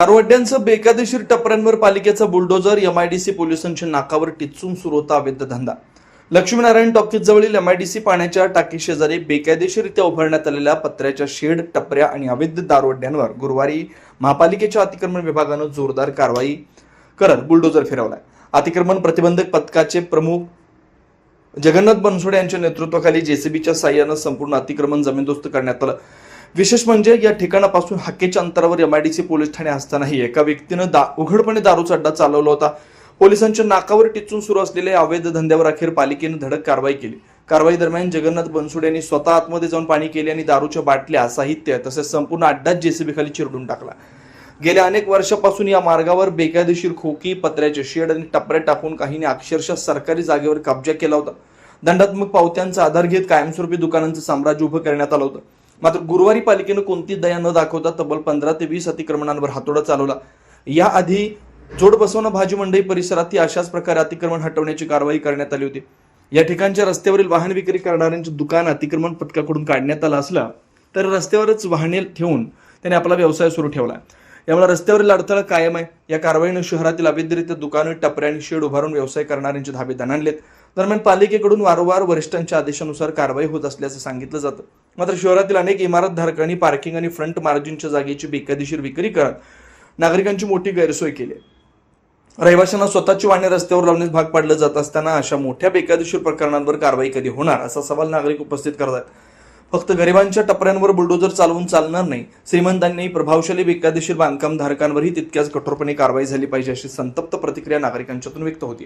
दारुड्यांचं बेकायदेशीर टपऱ्यांवर पालिकेचा bulldozer. MIDC पोलिसांच्या नाकावर टिच्चून सुरू होता अवैध धंदा. लक्ष्मीनारायण टॉकीज जवळील एमआयडीसी पाण्याच्या टाकी शेजारी बेकायदेशीररित्या उभारण्यात आलेल्या पत्र्याच्या शेड, टपऱ्या आणि अवैध दारुड्यांवर गुरुवारी महापालिकेच्या अतिक्रमण विभागानं जोरदार कारवाई करत बुलडोजर फिरवलाय. अतिक्रमण प्रतिबंधक पथकाचे प्रमुख जगन्नाथ बनसोडे यांच्या नेतृत्वाखाली जेसीबीच्या साह्यानं संपूर्ण अतिक्रमण जमीनदोस्त करण्यात आलं. विशेष म्हणजे या ठिकाणापासून हाकेच्या अंतरावर एमआयडीसी पोलीस ठाणे असतानाही एका व्यक्तीनं उघडपणे दारूचा अड्डा चालवला होता. पोलिसांच्या नाकावर टिच्चून सुरू असलेल्या अवैध धंद्यावर अखेर पालिकेनं धडक कारवाई केली. कारवाई दरम्यान जगन्नाथ बनसोडे यांनी स्वतः आतमध्ये जाऊन पाणी केले आणि दारूच्या बाटल्या, साहित्य तसेच संपूर्ण अड्डाच जेसीबी खाली चिरडून टाकला. गेल्या अनेक वर्षापासून या मार्गावर बेकायदेशीर खोकी, पत्र्याचे शेड आणि टपऱ्या टाकून काहींनी अक्षरशः सरकारी जागेवर कब्जा केला होता. दंडात्मक पावत्यांचा आधार घेत कायमस्वरूपी दुकानांचं साम्राज्य उभं करण्यात आलं होतं. मात्र गुरुवारी पालिकेनं कोणती दया न दाखवता तब्बल 15 ते 20 अतिक्रमणांवर हातोडा चालवला. याआधी जोड बसवणा भाजी मंडई परिसरातही अशाच प्रकारे अतिक्रमण हटवण्याची कारवाई करण्यात आली होती. या ठिकाणच्या रस्त्यावरील वाहन विक्री करणाऱ्यांचे दुकान अतिक्रमण पथकाकडून काढण्यात आलं असलं तर रस्त्यावरच वाहने ठेवून त्याने आपला व्यवसाय सुरू ठेवला. यामुळे रस्त्यावरील अडथळा कायम आहे. या कारवाईने शहरातील अवैधरित्या दुकानं, टपऱ्या आणि शेड उभारून व्यवसाय करणाऱ्यांचे धाबे दणाणलेत. दरम्यान पालिकेकडून वारंवार वरिष्ठांच्या आदेशानुसार कारवाई होत असल्याचं सांगितलं जातं. मात्र शहरातील अनेक इमारतधारकांनी पार्किंग आणि फ्रंट मार्जिनच्या जागेची बेकायदेशीर विक्री करत नागरिकांची मोठी गैरसोय केली. रहिवाशांना स्वतःची वाहने रस्त्यावर लावण्यास भाग पाडलं जात असताना अशा मोठ्या बेकायदेशीर प्रकरणांवर कारवाई कधी होणार असा सवाल नागरिक उपस्थित करतात. फक्त गरिबांच्या टपऱ्यांवर बुलडोजर चालवून चालणार नाही. श्रीमंतांनी प्रभावशाली बेकायदेशीर बांधकाम धारकांवरही तितक्याच कठोरपणे कारवाई झाली पाहिजे अशी संतप्त प्रतिक्रिया नागरिकांच्यातून व्यक्त होती.